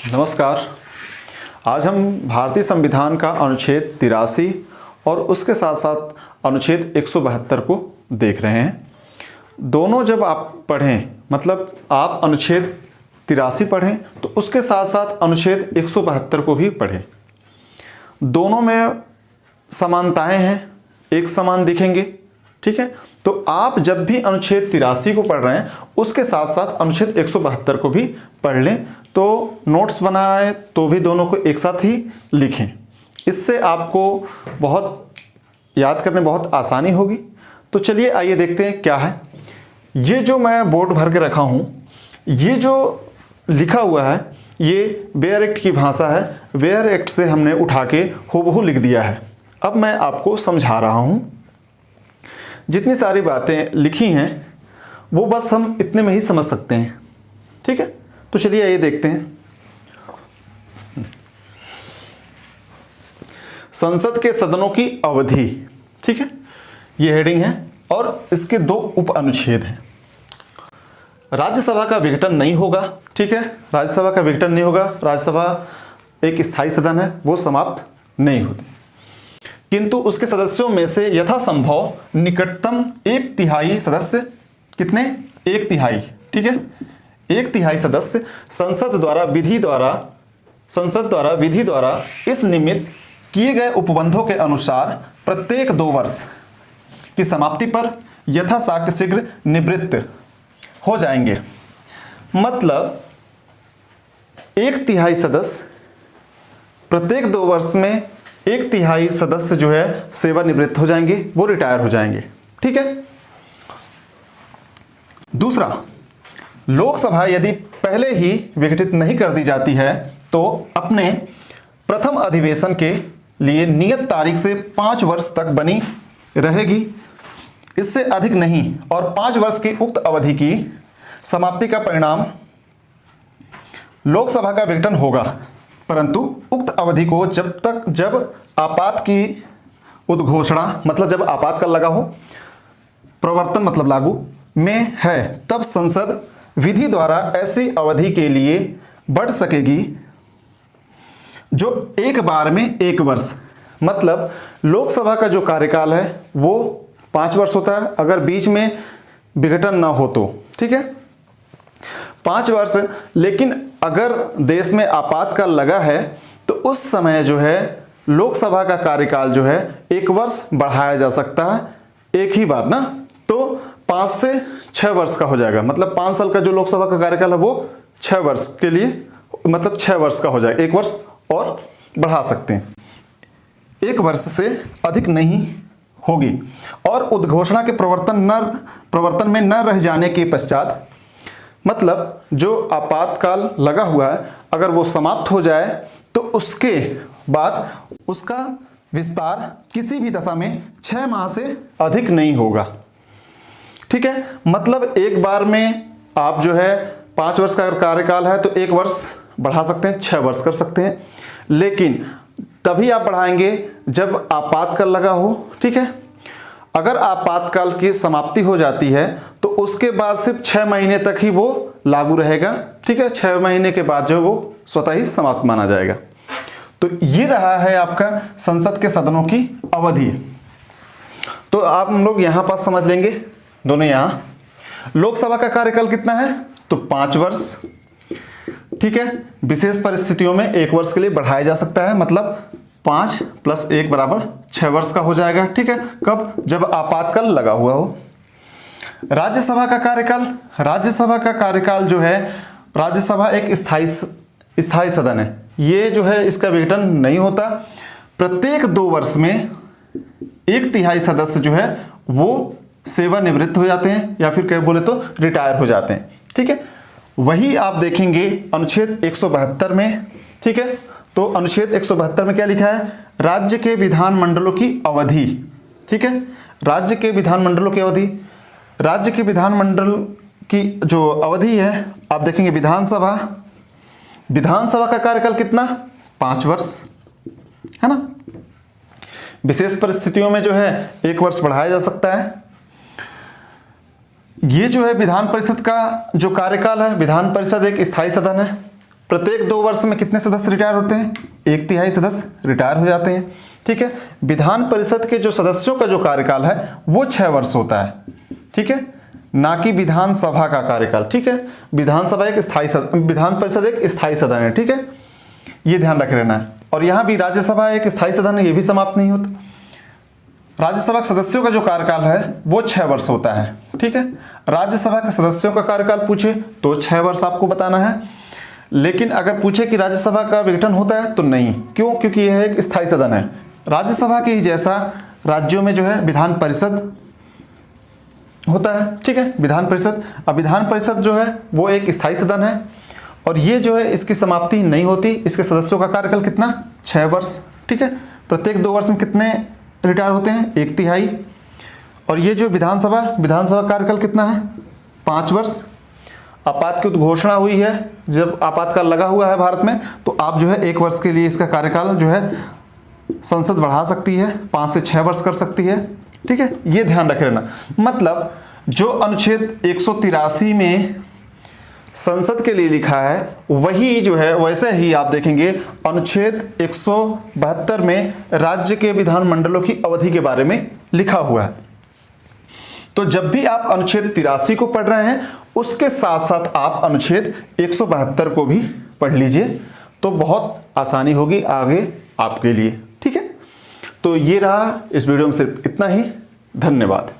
नमस्कार। आज हम भारतीय संविधान का अनुच्छेद 83 और उसके साथ साथ अनुच्छेद 172 को देख रहे हैं। दोनों जब आप पढ़ें, मतलब आप अनुच्छेद 83 पढ़ें तो उसके साथ साथ अनुच्छेद 172 को भी पढ़ें। दोनों में समानताएं हैं, एक समान दिखेंगे। ठीक है, तो आप जब भी अनुच्छेद 83 को पढ़ रहे हैं उसके साथ साथ अनुच्छेद 172 को भी पढ़ लें। तो नोट्स बनाएं तो भी दोनों को एक साथ ही लिखें, इससे आपको बहुत याद करने बहुत आसानी होगी। तो चलिए आइए देखते हैं क्या है। ये जो मैं बोर्ड भर के रखा हूँ, ये जो लिखा हुआ है ये वेयर एक्ट की भाषा है। वेयर एक्ट से हमने उठा के हूबहू लिख दिया है। अब मैं आपको समझा रहा हूँ। जितनी सारी बातें लिखी हैं वो बस हम इतने में ही समझ सकते हैं। ठीक है, तो चलिए ये देखते हैं। संसद के सदनों की अवधि, ठीक है, ये हेडिंग है और इसके दो उप अनुच्छेद हैं। राज्यसभा का विघटन नहीं होगा। ठीक है, राज्यसभा का विघटन नहीं होगा। राज्यसभा एक स्थायी सदन है, वो समाप्त नहीं होती, किंतु उसके सदस्यों में से यथासंभव निकटतम 1/3 सदस्य, कितने? 1/3। ठीक है, 1/3 सदस्य संसद द्वारा विधि द्वारा इस निमित्त किए गए उपबंधों के अनुसार प्रत्येक 2 वर्ष की समाप्ति पर यथाशक्य शीघ्र निवृत्त हो जाएंगे। मतलब 1/3 सदस्य, प्रत्येक 2 वर्ष में 1/3 सदस्य जो है सेवानिवृत्त हो जाएंगे, वो रिटायर हो जाएंगे। ठीक है। दूसरा, लोकसभा यदि पहले ही विघटित नहीं कर दी जाती है तो अपने प्रथम अधिवेशन के लिए नियत तारीख से 5 वर्ष तक बनी रहेगी, इससे अधिक नहीं। और 5 वर्ष की उक्त अवधि की समाप्ति का परिणाम लोकसभा का विघटन होगा, परंतु उक्त अवधि को जब आपात की उद्घोषणा, मतलब जब आपातकाल लगा हो, प्रवर्तन मतलब लागू में है, तब संसद विधि द्वारा ऐसी अवधि के लिए बढ़ सकेगी जो एक बार में 1 वर्ष। मतलब लोकसभा का जो कार्यकाल है वो 5 वर्ष होता है, अगर बीच में विघटन ना हो तो। ठीक है, 5 वर्ष। लेकिन अगर देश में आपातकाल लगा है तो उस समय जो है लोकसभा का कार्यकाल जो है 1 वर्ष बढ़ाया जा सकता है, एक ही बार ना, तो 5 से 6 वर्ष का हो जाएगा। मतलब 5 साल का जो लोकसभा का कार्यकाल है वो 6 वर्ष के लिए, मतलब 6 वर्ष का हो जाएगा। 1 वर्ष और बढ़ा सकते हैं, 1 वर्ष से अधिक नहीं होगी। और उद्घोषणा के प्रवर्तन में न रह जाने के पश्चात, मतलब जो आपातकाल लगा हुआ है अगर वो समाप्त हो जाए तो उसके बाद उसका विस्तार किसी भी दशा में 6 माह से अधिक नहीं होगा। ठीक है, मतलब एक बार में आप जो है 5 वर्ष का कार्यकाल है तो 1 वर्ष बढ़ा सकते हैं, 6 वर्ष कर सकते हैं, लेकिन तभी आप बढ़ाएंगे जब आपातकाल लगा हो। ठीक है, अगर आपातकाल की समाप्ति हो जाती है तो उसके बाद सिर्फ 6 महीने तक ही वो लागू रहेगा। ठीक है, 6 महीने के बाद जो वो स्वतः ही समाप्त माना जाएगा। तो ये रहा है आपका संसद के सदनों की अवधि। तो आप हम लोग यहां पास समझ लेंगे दोनों। यहां लोकसभा का कार्यकाल कितना है तो 5 वर्ष। ठीक है, विशेष परिस्थितियों में 1 वर्ष के लिए बढ़ाया जा सकता है, मतलब 5 + 1 = 6 वर्ष का हो जाएगा। ठीक है, कब? जब आपातकाल लगा हुआ हो। राज्यसभा का कार्यकाल जो है, राज्यसभा एक स्थायी सदन है, ये जो है इसका विघटन नहीं होता। प्रत्येक 2 वर्ष में 1/3 सदस्य जो है वो सेवानिवृत्त हो जाते हैं, या फिर क्या बोले तो रिटायर हो जाते हैं। ठीक है, वही आप देखेंगे अनुच्छेद 172 में। ठीक है, तो अनुच्छेद 172 में क्या लिखा है? राज्य के विधानमंडलों की अवधि। ठीक है, राज्य के विधानमंडलों की अवधि, राज्य के विधानमंडल की जो अवधि है आप देखेंगे विधानसभा का कार्यकाल कितना? 5 वर्ष, है ना। विशेष परिस्थितियों में जो है 1 वर्ष बढ़ाया जा सकता है। ये जो है विधान परिषद का जो कार्यकाल है, विधान परिषद एक स्थायी सदन है, प्रत्येक 2 वर्ष में कितने सदस्य रिटायर होते हैं? 1/3 सदस्य रिटायर हो जाते हैं। ठीक है, विधान परिषद के जो सदस्यों का जो कार्यकाल है वो 6 वर्ष होता है। ठीक है, ना कि विधानसभा का कार्यकाल। ठीक है, विधानसभा एक स्थायी सदन, विधान परिषद एक स्थायी सदन है। ठीक है, ये ध्यान रख लेना है। और यहां भी राज्यसभा एक स्थायी सदन है, ये भी समाप्त नहीं होता। राज्यसभा के सदस्यों का जो कार्यकाल है वो 6 वर्ष होता है। ठीक है, राज्यसभा के सदस्यों का कार्यकाल पूछे तो 6 वर्ष आपको बताना है, लेकिन अगर पूछे कि राज्यसभा का विघटन होता है तो नहीं। क्यों? क्योंकि यह एक स्थायी सदन है। राज्यसभा के ही जैसा राज्यों में जो है विधान परिषद होता है। ठीक है, विधान परिषद। अब विधान परिषद जो है वो एक स्थायी सदन है और ये जो है इसकी समाप्ति नहीं होती। इसके सदस्यों का कार्यकाल कितना? 6 वर्ष। ठीक है, प्रत्येक 2 वर्ष में कितने रिटायर होते हैं? 1/3। और ये जो विधानसभा कार्यकाल कितना है? 5 वर्ष। आपात की घोषणा हुई है, जब आपातकाल लगा हुआ है भारत में, तो आप जो है 1 वर्ष के लिए इसका कार्यकाल जो है संसद बढ़ा सकती है, 5 से 6 वर्ष कर सकती है। ठीक है, ये ध्यान रख लेना। मतलब जो अनुच्छेद 183 में संसद के लिए लिखा है वही जो है वैसे ही आप देखेंगे अनुच्छेद 172 में राज्य के विधानमंडलों की अवधि के बारे में लिखा हुआ है। तो जब भी आप अनुच्छेद 83 को पढ़ रहे हैं उसके साथ साथ आप अनुच्छेद 172 को भी पढ़ लीजिए, तो बहुत आसानी होगी आगे आपके लिए। ठीक है, तो ये रहा इस वीडियो में सिर्फ इतना ही। धन्यवाद।